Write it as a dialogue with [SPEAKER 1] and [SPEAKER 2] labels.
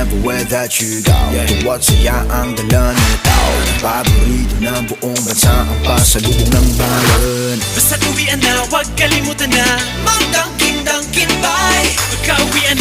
[SPEAKER 1] everywhere that you go. Tuwad saya ang dala ng tao. Paborito ng buong bansa ang pasalubong ng bayan.
[SPEAKER 2] Basta't uwian na, huwag kalimutan na mag-dangking-dangking bye. Pagka-uwian